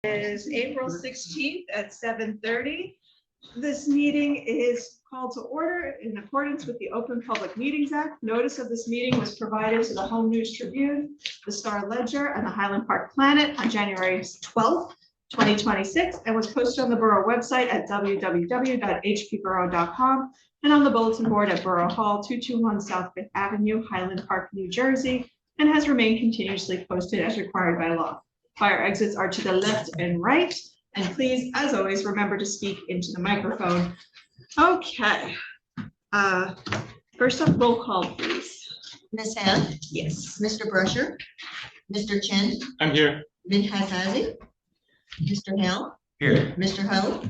Is April 16th at 7:30. This meeting is called to order in accordance with the Open Public Meetings Act. Notice of this meeting was provided to the Home News Tribune, the Star Ledger, and the Highland Park Planet on January 12th, 2026, and was posted on the Borough website at www.hpborough.com and on the bulletin board at Borough Hall, 221 South Fifth Avenue, Highland Park, New Jersey, and has remained continuously posted as required by law. Fire exits are to the left and right. And please, as always, remember to speak into the microphone. Okay. First up, roll call, please. Ms. Hand? Yes. Mr. Brusher? Mr. Chen? I'm here. Ms. Hazazi? Mr. Hale? Here. Mr. Ho?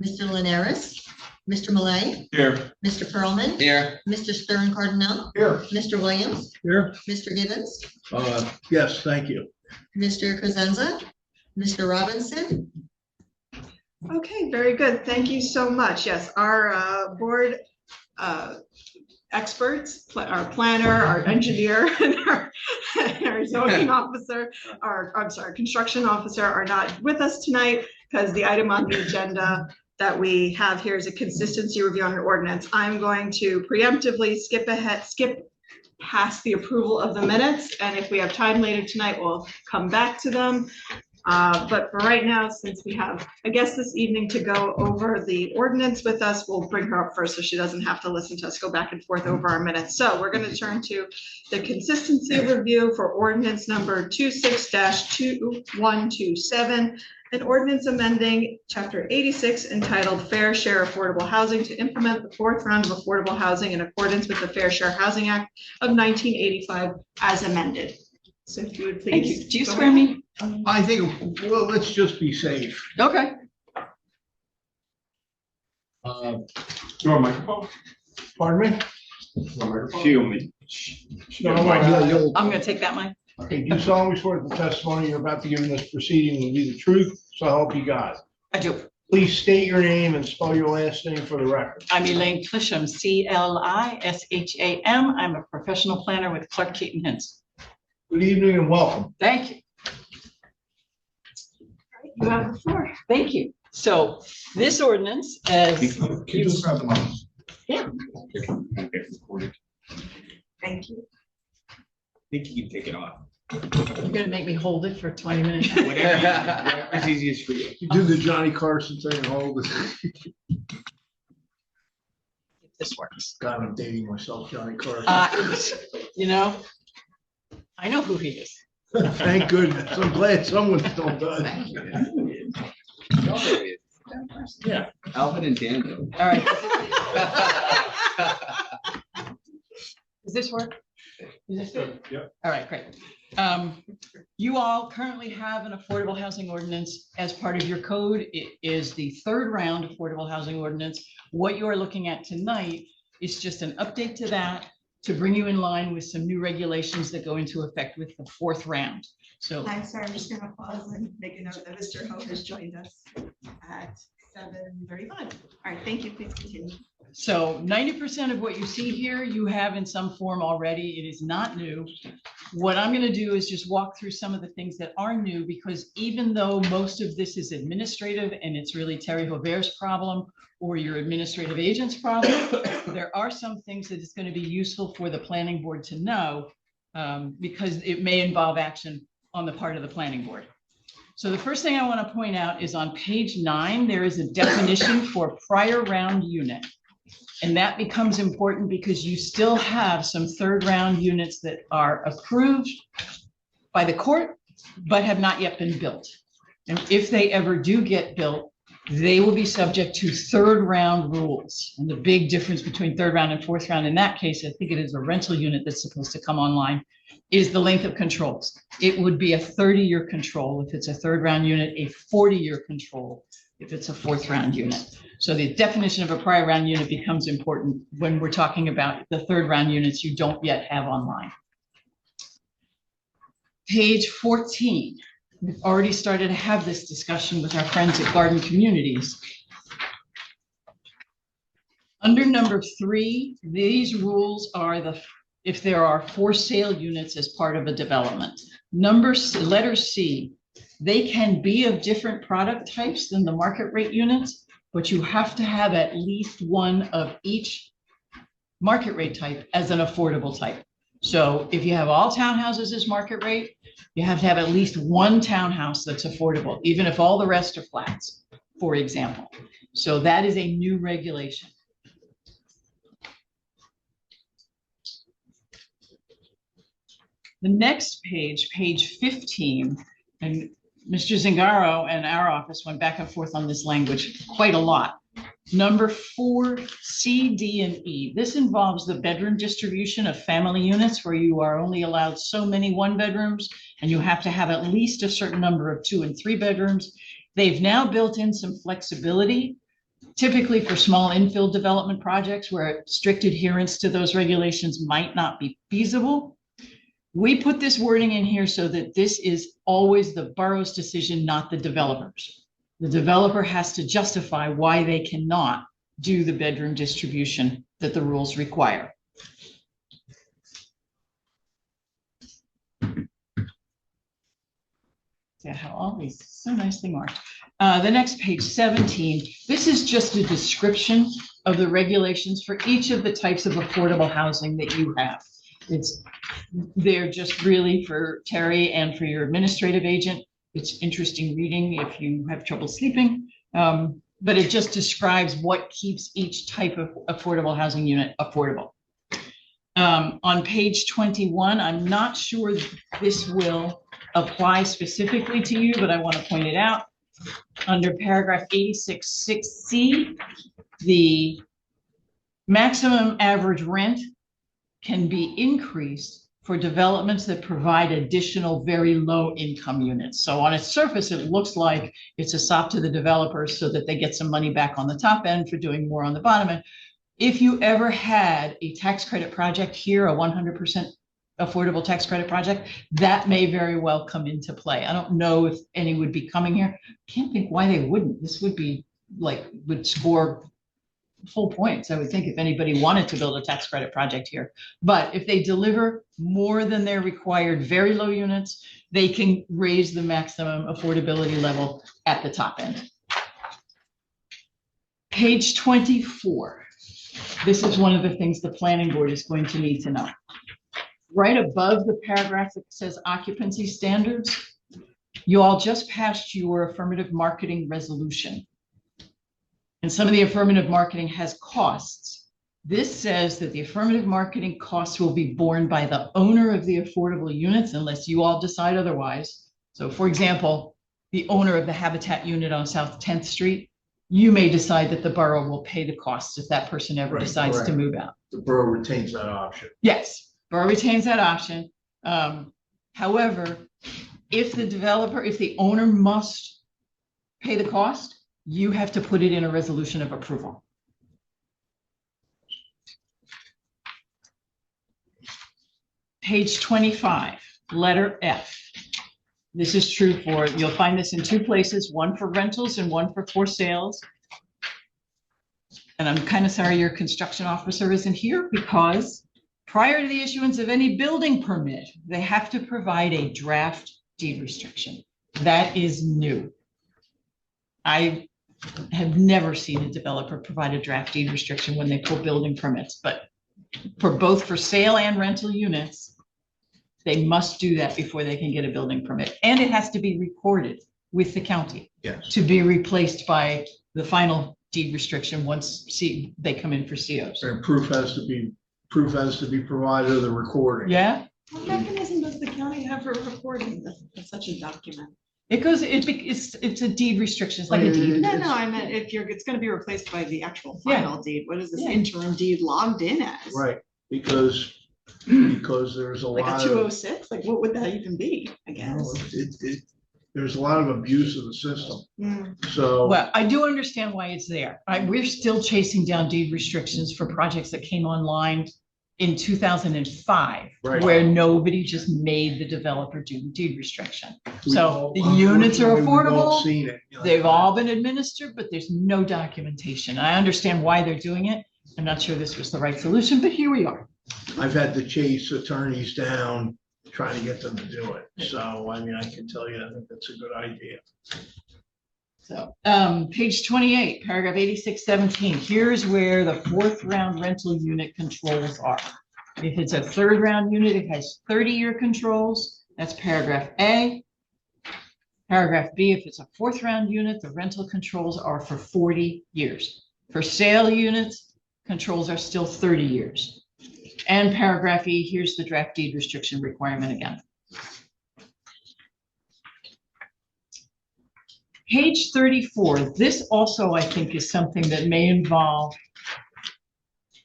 Mr. Linares? Mr. Malay? Here. Mr. Perlman? Here. Mr. Stern Cardinal? Here. Mr. Williams? Here. Mr. Gibbons? Yes, thank you. Mr. Cosenza? Mr. Robinson? Okay, very good. Thank you so much. Yes, our board experts, our planner, our engineer, and our zoning officer, construction officer are not with us tonight because the item on the agenda that we have here is a consistency review on an ordinance. I'm going to preemptively skip past the approval of the minutes, and if we have time later tonight, we'll come back to them. But for right now, since we have a guest this evening to go over the ordinance with us, we'll bring her up first so she doesn't have to listen to us go back and forth over our minutes. So we're going to turn to the consistency review for ordinance number 26-2127, an ordinance amending chapter 86 entitled Fair Share Affordable Housing to implement the fourth round of affordable housing in accordance with the Fair Share Housing Act of 1985 as amended. So if you would please. Do you swear me? I think, well, let's just be safe. Okay. Your microphone? Pardon me? Shield me. No, I'm gonna take that mic. Okay, do you solemnly swear that the testimony you're about to give in this proceeding will be the truth, so help you God? I do. Please state your name and spell your last name for the record. I'm Elaine Clisham, CLISHAM. I'm a professional planner with Clark Keaton Hints. Good evening and welcome. Thank you. You have the floor. Thank you. So this ordinance, as Can you just grab the mic? Yeah. Thank you. I think you can take it off. you're gonna make me hold it for 20 minutes. Whatever's easiest for you. You do the Johnny Carson thing and hold this. This works. God, I'm dating myself, Johnny Carson. You know, I know who he is. Thank goodness. I'm glad someone still does. Yeah. Alvin and Daniel. All right. Does this work? Is this good? Yep. All right, great. You all currently have an affordable housing ordinance as part of your code. It is the third round affordable housing ordinance. What you are looking at tonight is just an update to that to bring you in line with some new regulations that go into effect with the fourth round. So Hi, sorry, I'm just going to pause and make a note that Mr. Ho has joined us at 7:35. All right, thank you. Please continue. So 90% of what you see here, you have in some form already. It is not new. What I'm going to do is just walk through some of the things that are new, because even though most of this is administrative and it's really Terry Hover's problem or your administrative agent's problem, there are some things that it's going to be useful for the planning board to know, because it may involve action on the part of the planning board. So the first thing I want to point out is on page 9, there is a definition for prior round unit. And that becomes important because you still have some third round units that are approved by the court, but have not yet been built. And if they ever do get built, they will be subject to third round rules. And the big difference between third round and fourth round in that case, I think it is a rental unit that's supposed to come online, is the length of controls. It would be a 30-year control if it's a third round unit, a 40-year control if it's a fourth round unit. So the definition of a prior round unit becomes important when we're talking about the third round units you don't yet have online. Page 14. We've already started to have this discussion with our friends at Garden Communities. Under number 3, these rules are if there are for sale units as part of a development. Letter C They can be of different product types than the market rate units, but you have to have at least one of each market rate type as an affordable type. So if you have all townhouses as market rate, you have to have at least one townhouse that's affordable, even if all the rest are flats, for example. So that is a new regulation. The next page, page 15, and Mr. Zingaro and our office went back and forth on this language quite a lot. Number 4, C, D, and E. This involves the bedroom distribution of family units where you are only allowed so many 1-bedrooms and you have to have at least a certain number of 2 and 3 bedrooms. They've now built in some flexibility, typically for small infill development projects where strict adherence to those regulations might not be feasible. We put this wording in here so that this is always the borough's decision, not the developer's. The developer has to justify why they cannot do the bedroom distribution that the rules require. Yeah, how all these so nicely marked. The next page, 17. This is just a description of the regulations for each of the types of affordable housing that you have. They're just really for Terry and for your administrative agent. It's interesting reading if you have trouble sleeping, but it just describes what keeps each type of affordable housing unit affordable. On page 21, I'm not sure this will apply specifically to you, but I want to point it out. Under paragraph 86.6C, the maximum average rent can be increased for developments that provide additional very low income units. So on its surface, it looks like it's a sop to the developers so that they get some money back on the top end for doing more on the bottom end. If you ever had a tax credit project here, a 100% affordable tax credit project, that may very well come into play. I don't know if any would be coming here. Can't think why they wouldn't. This would be like, would score full points, I would think, if anybody wanted to build a tax credit project here. But if they deliver more than their required very low units, they can raise the maximum affordability level at the top end. Page 24. This is one of the things the planning board is going to need to know. Right above the paragraph that says occupancy standards, you all just passed your affirmative marketing resolution. And some of the affirmative marketing has costs. This says that the affirmative marketing costs will be borne by the owner of the affordable units unless you all decide otherwise. So for example, the owner of the Habitat unit on South 10th Street, you may decide that the borough will pay the costs if that person ever decides to move out. The borough retains that option. Yes, borough retains that option. However, if the owner must pay the cost, you have to put it in a resolution of approval. Page 25, letter F. This is true for, you'll find this in 2 places, one for rentals and one for sales. And I'm kind of sorry your construction officer isn't here because prior to the issuance of any building permit, they have to provide a draft deed restriction. That is new. I have never seen a developer provide a draft deed restriction when they pull building permits, but for both for sale and rental units, they must do that before they can get a building permit. And it has to be recorded with the county to be replaced by the final deed restriction once they come in for COs. And proof has to be provided of the recording. Yeah, What mechanism does the county have for recording such a document? it's a deed restriction. It's like a deed. No, I meant if it's gonna be replaced by the actual final deed, what is this interim deed logged in as? Right, because there's a Like lot a of, 206, like what would that even be, I you guess? know, there's a lot of abuse of the system. Mm. So, Well, I do understand why it's there. We're still chasing down deed restrictions for projects that came online in 2005, Right. where nobody just made the developer do the deed restriction. we've So all- the units are unfortunately, we've all affordable. Seen it. They've all been administered, but there's no documentation. I understand why they're doing it. I'm not sure this was the right solution, but here we are. I've had to chase attorneys down trying to get them to do it. So, I mean, I can tell you, I think that's a good idea. So, page 28, paragraph 8617, here's where the fourth round rental unit controls are. If it's a third round unit, it has 30-year controls. That's paragraph A. Paragraph B, if it's a fourth round unit, the rental controls are for 40 years. For sale units, controls are still 30 years. And paragraph E, here's the draft deed restriction requirement again. Page 34, this also, I think, is something that may involve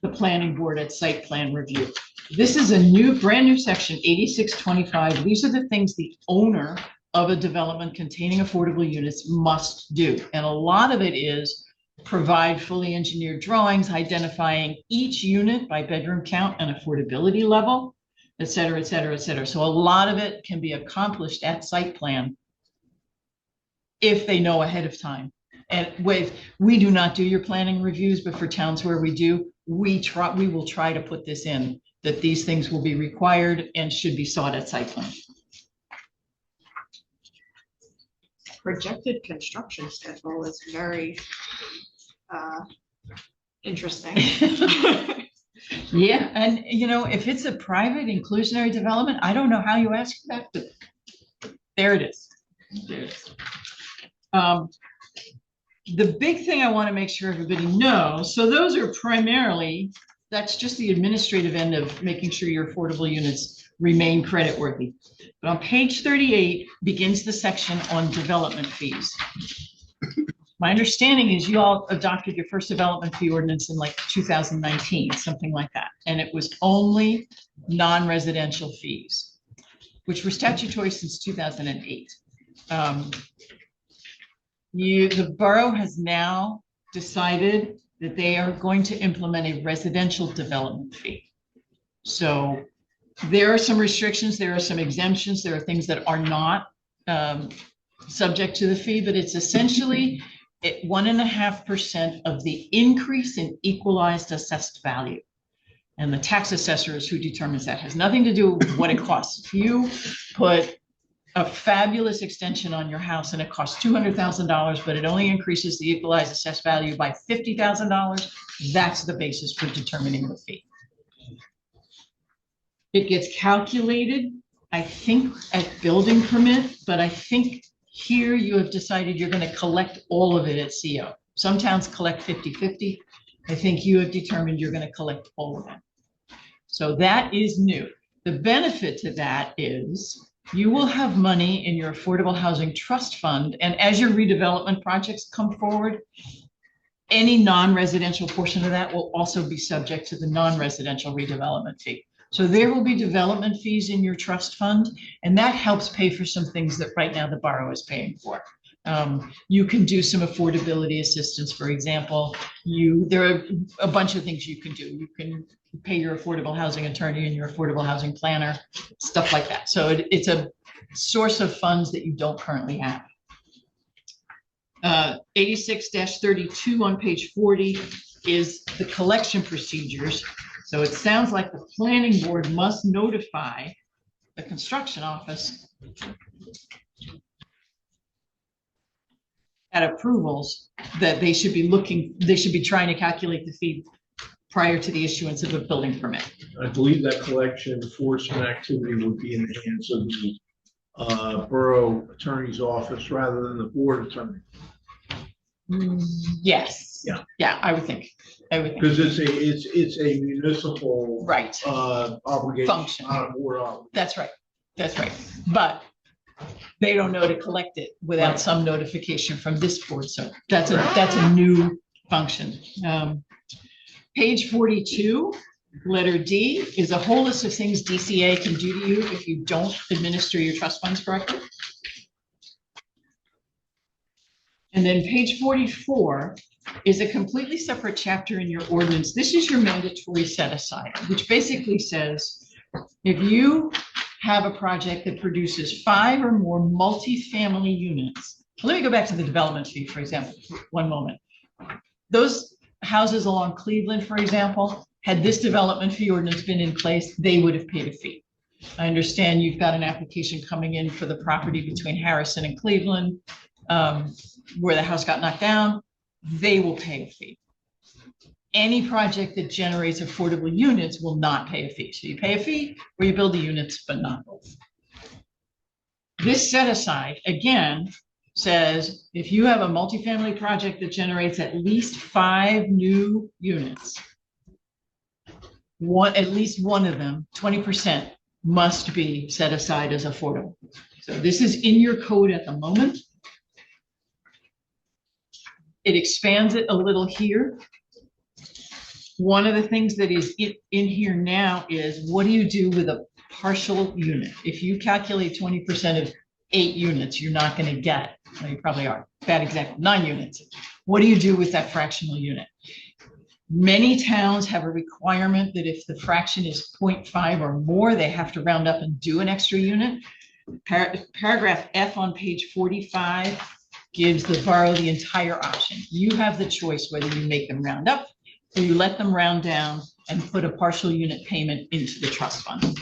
the planning board at site plan review. This is a new, brand new section, 8625. These are the things the owner of a development containing affordable units must do. And a lot of it is provide fully engineered drawings identifying each unit by bedroom count and affordability level, et cetera, et cetera, et cetera. So a lot of it can be accomplished at site plan if they know ahead of time. And we do not do your planning reviews, but for towns where we do, we will try to put this in, that these things will be required and should be sought at site plan. Projected construction schedule is very interesting. Yeah, and you know, if it's a private inclusionary development, I don't know how you ask for that, but there it is. There it is. The big thing I want to make sure everybody knows, so those are primarily, that's just the administrative end of making sure your affordable units remain creditworthy. But on page 38 begins the section on development fees. My understanding is you all adopted your first development fee ordinance in like 2019, something like that. And it was only non-residential fees, which were statutory since 2008. The borough has now decided that they are going to implement a residential development fee. So there are some restrictions, there are some exemptions, there are things that are not subject to the fee, but it's essentially 1.5% of the increase in equalized assessed value. And the tax assessor is who determines that. It has nothing to do with what it costs. If you put a fabulous extension on your house and it costs $200,000, but it only increases the equalized assessed value by $50,000, that's the basis for determining the fee. It gets calculated, I think, at building permit, but I think here you have decided you're going to collect all of it at CO. Some towns collect 50-50. I think you have determined you're going to collect all of it. So that is new. The benefit to that is you will have money in your affordable housing trust fund. And as your redevelopment projects come forward, any non-residential portion of that will also be subject to the non-residential redevelopment fee. So there will be development fees in your trust fund, and that helps pay for some things that right now the borough is paying for. You can do some affordability assistance, for example. There are a bunch of things you can do. You can pay your affordable housing attorney and your affordable housing planner, stuff like that. So it's a source of funds that you don't currently have. 86-32 on page 40 is the collection procedures. So it sounds like the planning board must notify the construction office at approvals that they should be trying to calculate the fee prior to the issuance of a building permit. I believe that collection enforcement activity would be in the hands of the borough attorney's office rather than the board attorney. Yes. Yeah. Yeah, I would think. Because it's a municipal Right. obligation, Function. not a board obligation. That's right. That's right. But they don't know to collect it without Right. some notification from this board. So that's a new function. Page 42, letter D, is a whole list of things DCA can do to you if you don't administer your trust funds correctly. And then page 44 is a completely separate chapter in your ordinance. This is your mandatory set aside, which basically says if you have a project that produces 5 or more multifamily units. Let me go back to the development fee, for example, for one moment. Those houses along Cleveland, for example, had this development fee ordinance been in place, they would have paid a fee. I understand you've got an application coming in for the property between Harrison and Cleveland, where the house got knocked down. They will pay a fee. Any project that generates affordable units will not pay a fee. So you pay a fee or you build the units, but not both. This set aside, again, says if you have a multifamily project that generates at least 5 new units, at least one of them, 20%, must be set aside as affordable. So this is in your code at the moment. It expands it a little here. One of the things that is in here now is, what do you do with a partial unit? If you calculate 20% of 8 units, you're not going to get, well, you probably are, bad example, 9 units. What do you do with that fractional unit? Many towns have a requirement that if the fraction is 0.5 or more, they have to round up and do an extra unit. Paragraph F on page 45 gives the borough the entire option. You have the choice whether you make them round up or you let them round down and put a partial unit payment into the trust fund.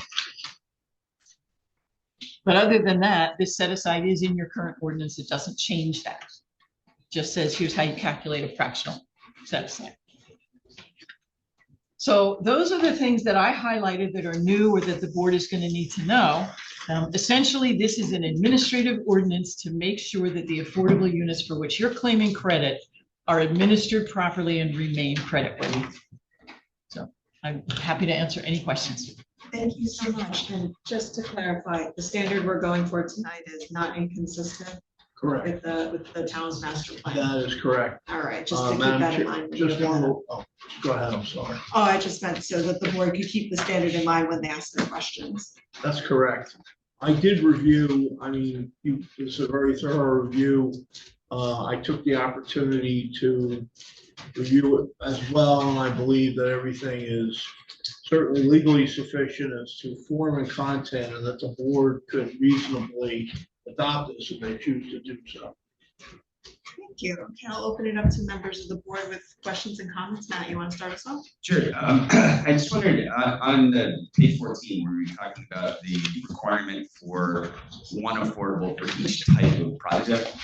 But other than that, this set aside is in your current ordinance. It doesn't change that. It just says, here's how you calculate a fractional set aside. So those are the things that I highlighted that are new or that the board is going to need to know. Essentially, this is an administrative ordinance to make sure that the affordable units for which you're claiming credit are administered properly and remain creditworthy. So I'm happy to answer any questions. Thank you so much. And just to clarify, the standard we're going for tonight is not inconsistent Correct. with the town's master plan. That is correct. All right, just to keep that Madam in Chair, mind. when just you- one more, oh, go ahead, I'm sorry. Oh, I just meant so that the board could keep the standard in mind when they ask their questions. That's correct. I did review, I mean, it's a very thorough review. I took the opportunity to review it as well, and I believe that everything is certainly legally sufficient as to form and content, and that the board could reasonably adopt this if they choose to do so. Thank you. Okay, I'll open it up to members of the board with questions and comments. Matt, you want to start us off? Sure. I just wondered, on the page 14, where we're talking about the requirement for one affordable for each type of project.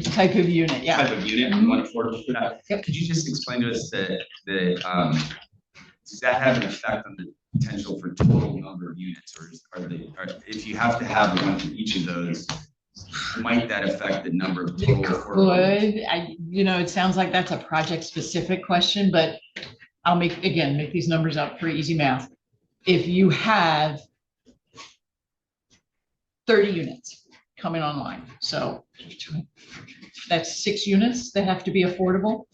Type of unit, yeah. Type of unit, Mhm. one affordable for that. Yep. Could you just explain to us does that have an effect on the potential for total number of units, or if you have to have one for each of those, might that affect the number of total affordable? Could, it sounds like that's a project specific question, but I'll make these numbers up for easy math. If you have 30 units coming online, so that's 6 units that have to be affordable.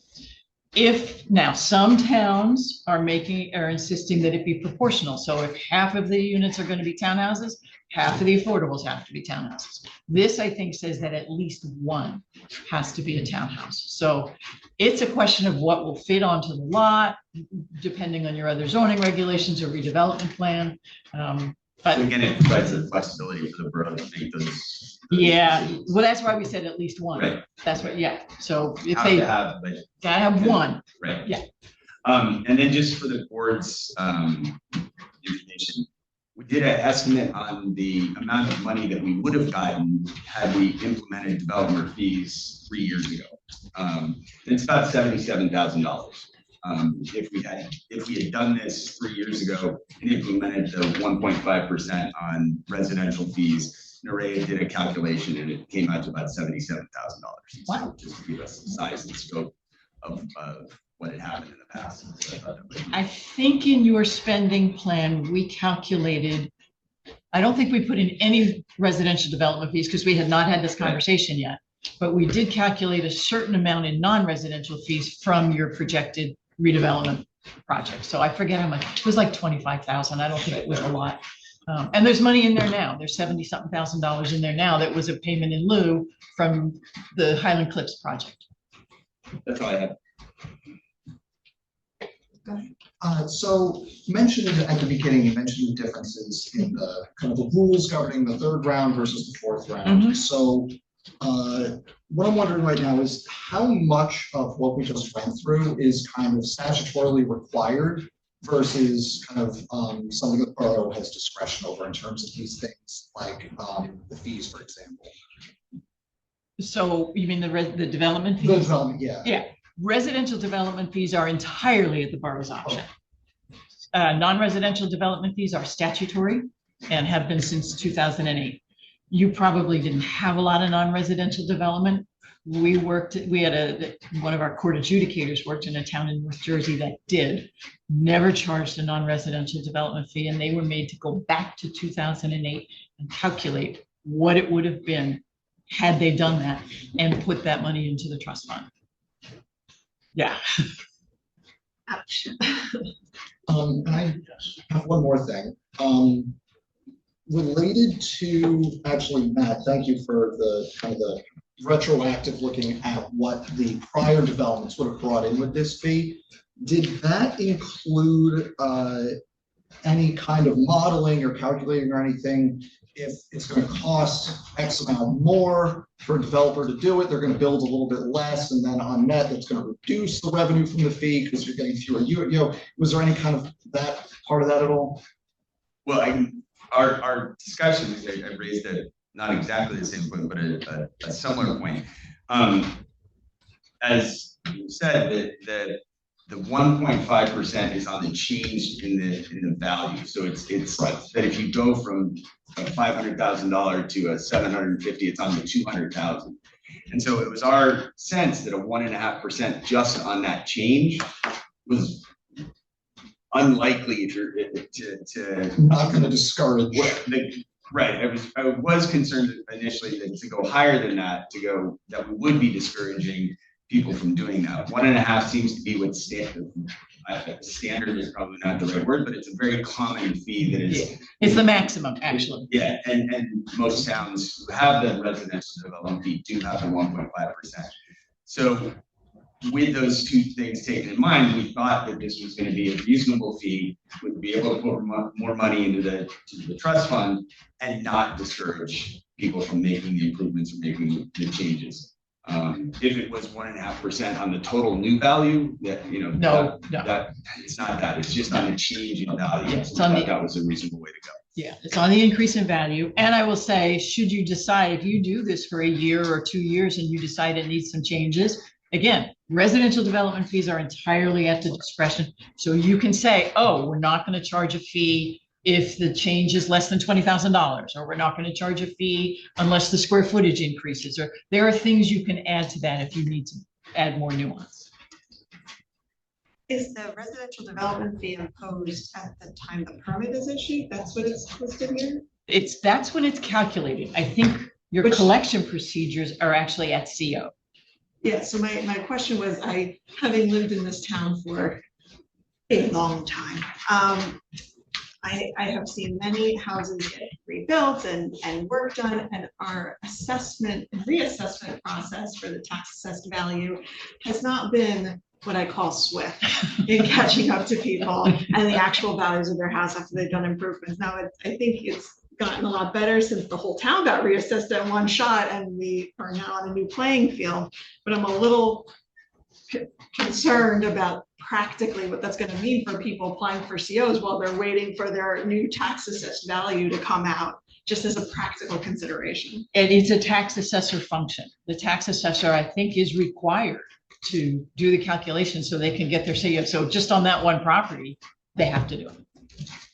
If now some towns are insisting that it be proportional. So if half of the units are going to be townhouses, half of the affordables have to be townhouses. This, I think, says that at least one has to be a townhouse. So it's a question of what will fit onto the lot, depending on your other zoning regulations or redevelopment plan. But Again, it provides the flexibility for the borough to make those. yeah, well, that's why we said at least one. Right. That's what, yeah. So if Have they to have, but gotta have one, right. Yeah. And then just for the board's information, we did an estimate on the amount of money that we would have gotten had we implemented developer fees 3 years ago. It's about $77,000. If we had done this 3 years ago and implemented the 1.5% on residential fees, Nerea did a calculation and it came out to about $77,000. Wow. Just to give us the size and scope of what had happened in the past. So I thought that was- I think in your spending plan, we calculated, I don't think we put in any residential development fees because we had not had this conversation yet. But we did calculate a certain amount in non-residential fees from your projected redevelopment project. So I forget how much, it was like 25,000. I don't think it was a lot. And there's money in there now. There's $70-something thousand in there now. That was a payment in lieu from the Highland Cliffs project. That's all I have. So you mentioned at the beginning, you mentioned the differences in the kind of the rules governing the 3rd round versus the 4th round. Mhm. So what I'm wondering right now is how much of what we just went through is kind of statutorily required versus kind of something that borough has discretion over in terms of these things, like the fees, for example. So you mean the development The fees? development, yeah. Yeah, residential development fees are entirely at the borough's option. Non-residential development fees are statutory and have been since 2008. You probably didn't have a lot of non-residential development. We had one of our court adjudicators worked in a town in North Jersey that did, never charged a non-residential development fee, and they were made to go back to 2008 and calculate what it would have been had they done that and put that money into the trust fund. Yeah. Ouch. And I have one more thing. Related to, actually, Matt, thank you for the kind of the retroactive looking at what the prior developments would have brought in with this fee. Did that include any kind of modeling or calculating or anything? If it's going to cost X amount more for a developer to do it, they're going to build a little bit less, and then on net, that's going to reduce the revenue from the fee because you're getting fewer. Was there any kind of that part of that at all? Well, our discussion, I raised it, not exactly the same point, but a similar point. As you said, that the 1.5% is on the change in the value. So it's that if you go from a $500,000 to a 750, it's on the 200,000. And so it was our sense that a 1.5% just on that change was unlikely if you're to Not going to discourage. Right. I was concerned initially that to go higher than that, that we would be discouraging people from doing that. 1.5 seems to be what's standard. Standard is probably not the right word, but it's a very common fee that is. Yeah. It's the maximum, actually. Yeah, and most towns who have the residential development fee do have the 1.5%. So with those two things taken in mind, we thought that this was going to be a reasonable fee. We'd be able to put more money into the trust fund and not discourage people from making the improvements or making the changes. If it was 1.5% on the total new value, that No. that it's not that. It's just on the change in value. Yeah, it's So we on thought the- that was a reasonable way to go. Yeah, it's on the increase in value. And I will say, should you decide, if you do this for a year or 2 years and you decide it needs some changes, again, residential development fees are entirely at the discretion. So you can say, oh, we're not going to charge a fee if the change is less than $20,000, or we're not going to charge a fee unless the square footage increases, or there are things you can add to that if you need to add more nuance. Is the residential development fee imposed at the time the permit is issued? That's what it's listed here? That's when it's calculated. I think your Which- collection procedures are actually at CO. Yeah, so my question was, having lived in this town for a long time, I have seen many houses get rebuilt and work done, and our assessment and reassessment process for the tax assessed value has not been what I call swift in catching up to people and the actual values of their house after they've done improvements. Now, I think it's gotten a lot better since the whole town got reassessed at one shot and we are now on a new playing field, but I'm a little concerned about practically what that's going to mean for people applying for COs while they're waiting for their new tax assessed value to come out, just as a practical consideration. And it's a tax assessor function. The tax assessor, I think, is required to do the calculation so they can get their CO. So just on that one property, they have to do it.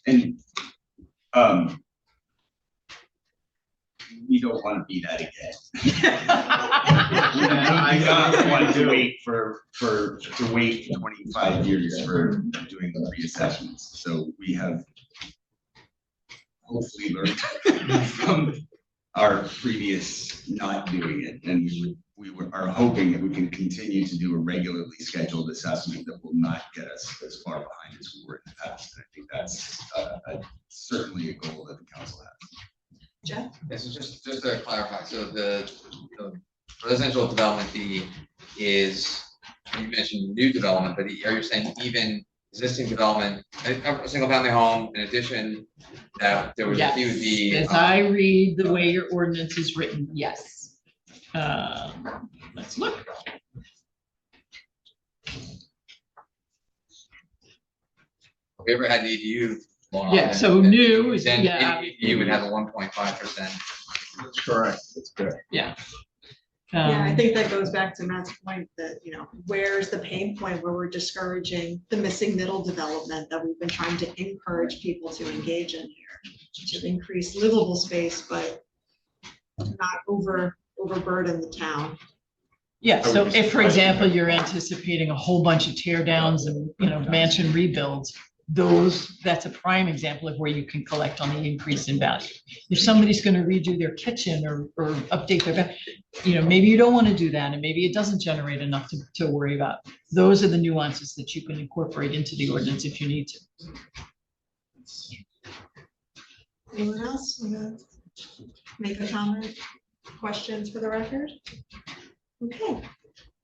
And we don't want to be that again. I don't want to wait for 25 years for doing the reassessments. So we have hopefully learned from our previous not doing it, and we are hoping that we can continue to do a regularly scheduled assessment that will not get us as far behind as we were in the past. And I think that's certainly a goal that the council has. Jeff? Yes, so just to clarify, so the residential development fee is, you mentioned new development, but are you saying even existing development, a single family home, in addition, that there was a fee would be? As I read the way your ordinance is written, yes. Let's look. we ever had an EDU law. Yeah, so new is, Then yeah. you would have a 1.5%. That's correct. That's good. Yeah, I Um, think that goes back to Matt's point that, where's the pain point where we're discouraging the missing middle development that we've been trying to encourage people to engage in here, to increase livable space, but not overburden the town. Yeah, so if, for example, you're anticipating a whole bunch of tear downs and, mansion rebuilds, that's a prime example of where you can collect on the increase in value. If somebody's gonna redo their kitchen or update their, maybe you don't wanna do that, and maybe it doesn't generate enough to worry about. Those are the nuances that you can incorporate into the ordinance if you need to. Anyone else wanna make a comment, questions for the record? Okay,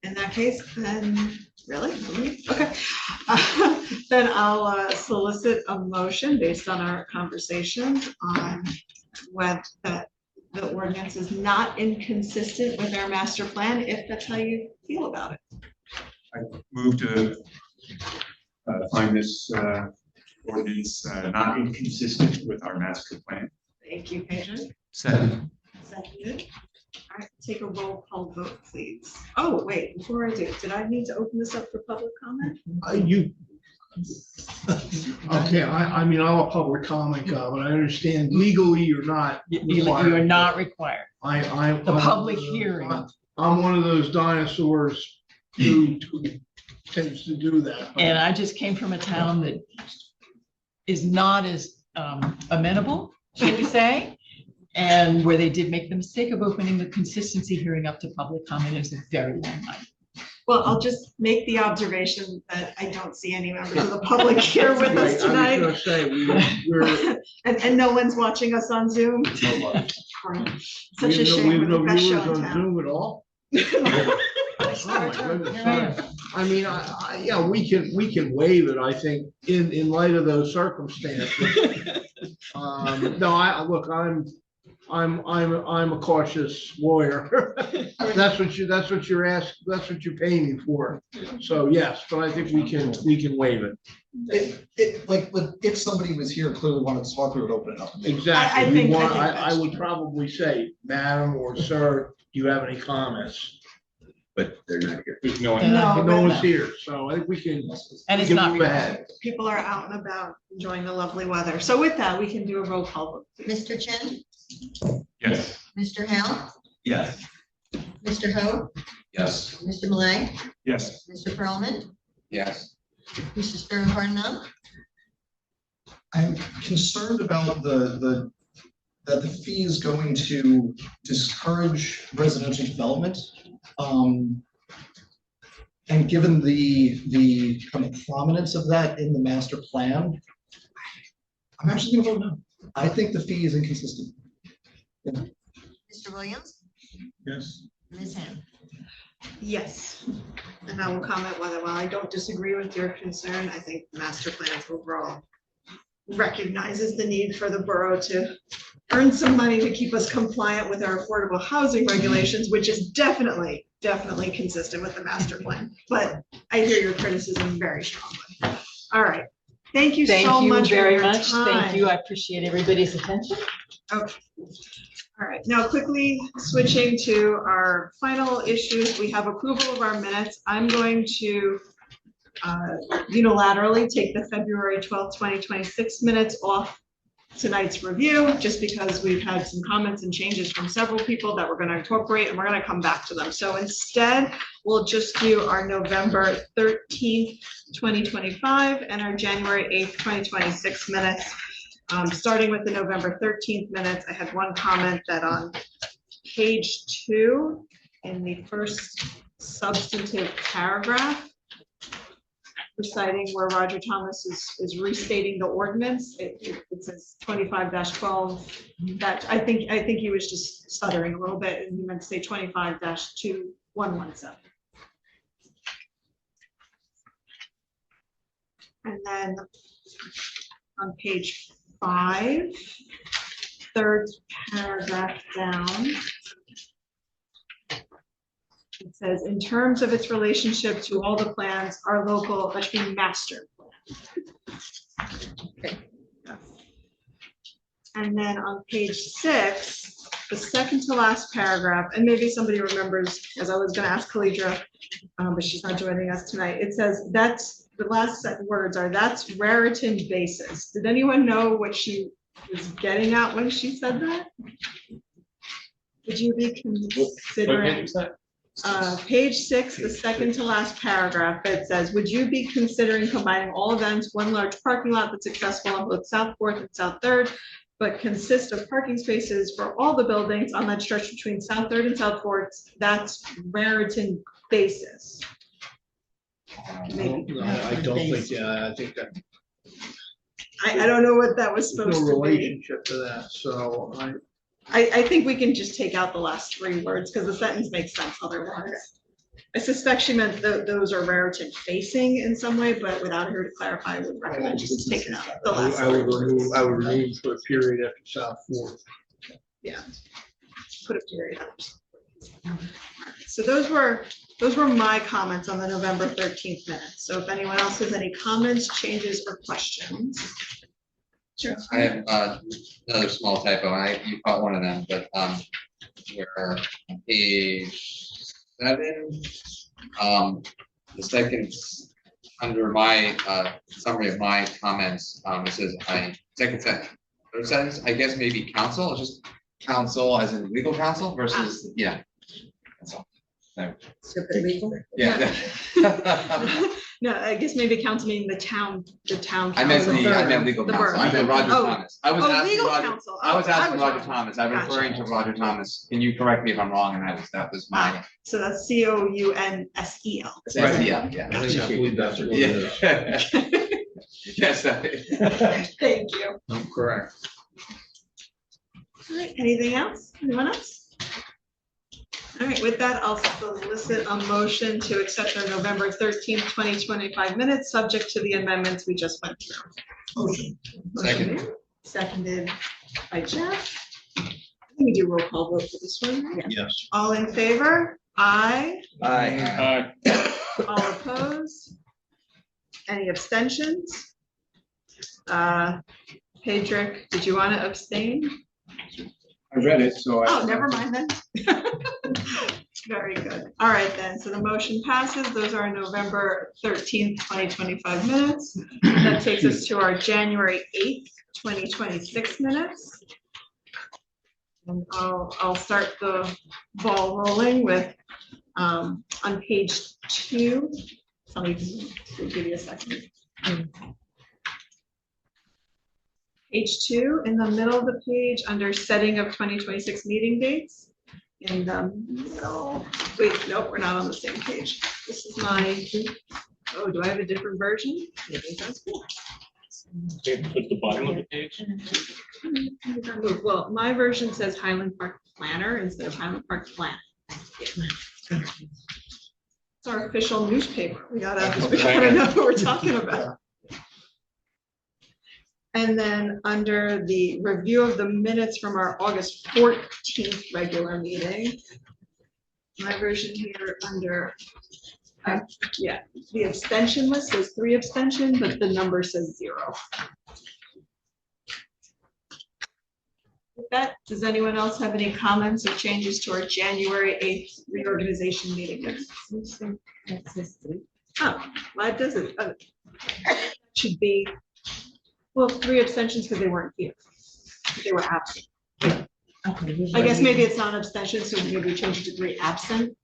in that case, then, really? Okay. Then I'll solicit a motion based on our conversations on whether the ordinance is not inconsistent with our master plan, if that's how you feel about it. I move to find this ordinance not inconsistent with our master plan. Thank you, Pedro. Second. Seconded. All right, take a roll call vote, please. Oh, wait, before I do, did I need to open this up for public comment? Okay, I'm a public comment guy, but I understand legally you're not. You are not required. I'm The public hearing. I'm one of those dinosaurs who tends to do that. And I just came from a town that is not as amenable, shall we say? And where they did make the mistake of opening the consistency hearing up to public comment. It was a very long night. Well, I'll just make the observation that I don't see any members of the public here with us Right, I tonight. was gonna say, we're. And no one's watching us on Zoom. Such a shame. We We're have the no best viewers show in on town. Zoom at all? Oh, my goodness. I mean, yeah, we can waive it, I think, in light of those circumstances. No, look, I'm a cautious lawyer. That's what you're asking, that's what you're paying me for. So, yes, but I think we can waive it. But if somebody was here, clearly wanted to talk, we would open it up. I Exactly. think I that's would probably say, madam or sir, do you have any comments? But they're not here. There's no And No, But no one's here, so I think we can. And it's we can not move required. ahead. People are out and about enjoying the lovely weather. So with that, we can do a roll call vote. please. Mr. Chen, Yes. Mr. Hal, Yes. Mr. Ho, Yes. Mr. Malay, Yes. Mr. Pearlman, Yes. Mr. Stern Cardinal. I'm concerned about that the fee is going to discourage residential development. And given the kind of prominence of that in the master plan, I'm actually gonna vote no. I think the fee is inconsistent. Mr. Williams, Yes. Ms. Ham. Yes. And I will comment whether, while I don't disagree with your concern, I think the master plan overall recognizes the need for the borough to earn some money to keep us compliant with our affordable housing regulations, which is definitely consistent with the master plan. But I hear your criticism very strongly. All right. Thank you so much for your time. Thank you. I appreciate everybody's attention. Okay. All right, now quickly switching to our final issues, we have approval of our minutes. I'm going to unilaterally take the February 12th, 2026 minutes off tonight's review, just because we've had some comments and changes from several people that we're going to incorporate, and we're going to come back to them. So instead, we'll just do our November 13th, 2025 and our January 8th, 2026 minutes. Starting with the November 13th minutes, I had one comment that on page 2, in the first substantive paragraph, reciting where Roger Thomas is restating the ordinance, it says 25-12. That I think he was just stuttering a little bit, and he meant to say 25-2117. And then on page 5, third paragraph down, it says, in terms of its relationship to all the plans, our local, that should be master plan. And then on page 6, the second to last paragraph, and maybe somebody remembers, as I was gonna ask Kalidra, but she's not joining us tonight. It says, that's, the last set words are, that's Raritan basis. Did anyone know what she was getting at when she said that? Would you be considering? Page 6, the second to last paragraph, it says, would you be considering combining all events, one large parking lot that's accessible on both South Fourth and South Third, but consists of parking spaces for all the buildings on that stretch between South Third and South Fourth? That's Raritan basis. Maybe. I don't think, yeah, I think that I don't know what that was there's supposed no to be. relationship to that, so I think we can just take out the last 3 words because the sentence makes sense otherwise. I suspect she meant those are Raritan facing in some way, but without her to clarify, I would recommend just taking out the last I would 3 remove, words. I would remove for a period after South Fourth. Yeah. Put a period up. So those were my comments on the November 13th minutes. So if anyone else has any comments, changes, or questions. Sure. I have another small typo, and you caught one of them, but where on page 7, the second, under my summary of my comments, it says, second sentence, third sentence, I guess maybe counsel, it's just counsel as in legal counsel versus, yeah. That's all. Yeah. No, I guess maybe council meaning the town. I meant council. legal The counsel, borough. I meant Roger Oh. Thomas. I was Oh, asking legal Roger, counsel. I was Oh, asking Roger wrong. Thomas, I'm Gotcha. referring to Roger Thomas. Can you correct me if I'm wrong? And that was my. So that's COUNSEL. Right, yeah. I believe that's what it is. Yeah. Yes, Thank you. I'm correct. All right, anything else? Anyone else? All right, with that, I'll solicit a motion to accept our November 13th, 2025 minutes, subject to the amendments we just went through. Motion made, seconded by Jeff. I think we do roll call vote for this one, right? Yes. All in favor? Aye. Aye. All opposed? Any abstentions? Pedrick, did you want to abstain? I read it, so. Oh, never mind then. Very good. All right then, so the motion passes. Those are November 13th, 2025 minutes. That takes us to our January 8th, 2026 minutes. And I'll start the ball rolling with, on page 2. I'll give you a second. Page 2, in the middle of the page, under setting of 2026 meeting dates. In the middle, wait, nope, we're not on the same page. This is my, oh, do I have a different version? Maybe that's cool. At the bottom of the page. Well, my version says Highland Park Planner instead of Highland Park Plan. It's our official newspaper. We gotta know what we're talking about. And then under the review of the minutes from our August 14th regular meeting, my version here under, yeah, the abstention list says 3 abstention, but the number says 0. With that, does anyone else have any comments or changes to our January 8th reorganization meeting minutes? Oh, why does it? Should be. Well, 3 abstentions because they weren't here. They were absent. I guess maybe it's not an abstention, so maybe we change it to 3 absent.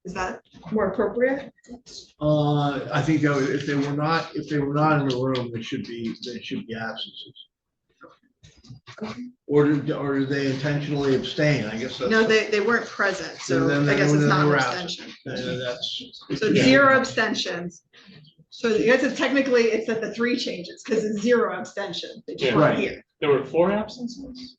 Is that more appropriate? I think that if they were not in the room, they should be absences. Or do they intentionally abstain? I guess that's. No, they weren't present, so Then I guess it's they not an were absent. abstention. That's. So 0 abstentions. So I guess technically it's at the 3 changes because it's 0 abstention. They just Yeah. weren't Right. here. There were 4 absences?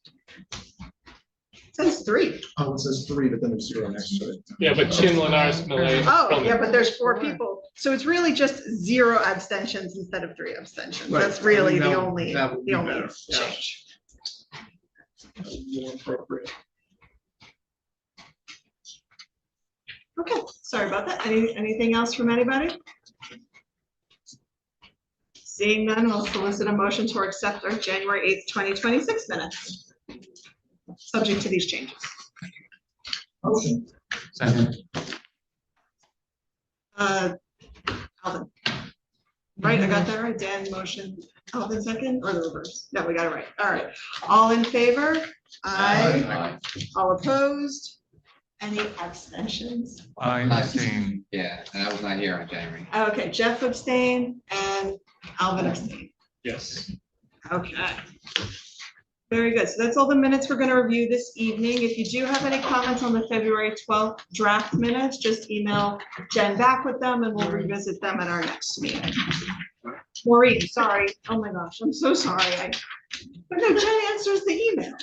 It says 3. Oh, it says 3, but then there's 0 next to it. Yeah, but Chin, Linares, Millet. Oh, yeah, but there's 4 people. So it's really just 0 abstentions instead of 3 abstentions. Right. That's really That the would- only that would be better, yeah. change. More appropriate. Okay, sorry about that. Anything else from anybody? Seeing none, we'll solicit a motion to accept our January 8th, 2026 minutes. Subject to these changes. Motion. Second. Alvin. Right, I got that right. Dan motion, Alvin second, or the reverse? No, we got it right. All right. All in favor? Aye. All opposed? Any abstentions? I abstain. Yeah, and I was not here on January. Okay, Jeff abstained and Alvin abstained. Yes. Okay. Very good. So that's all the minutes we're going to review this evening. If you do have any comments on the February 12th draft minutes, just email Jen back with them and we'll revisit them at our next meeting. Maureen, sorry. Oh my gosh, I'm so sorry. But no, Jen answers the email.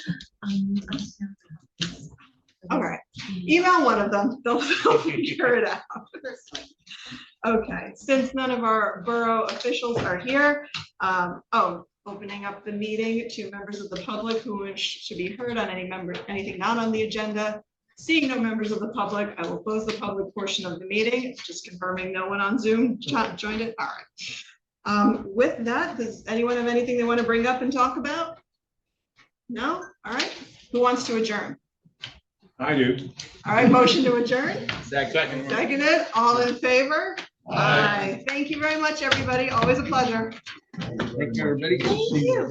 All right. Email one of them. They'll figure it out. Okay, since none of our borough officials are here, opening up the meeting to members of the public who wish to be heard on anything not on the agenda. Seeing no members of the public, I will close the public portion of the meeting, just confirming no one on Zoom joined it. All right. With that, does anyone have anything they want to bring up and talk about? No? All right. Who wants to adjourn? I do. All right, motion to adjourn. Second. Seconded. All in favor? Aye. Thank you very much, everybody. Always a pleasure. Thank you, everybody. Thank you.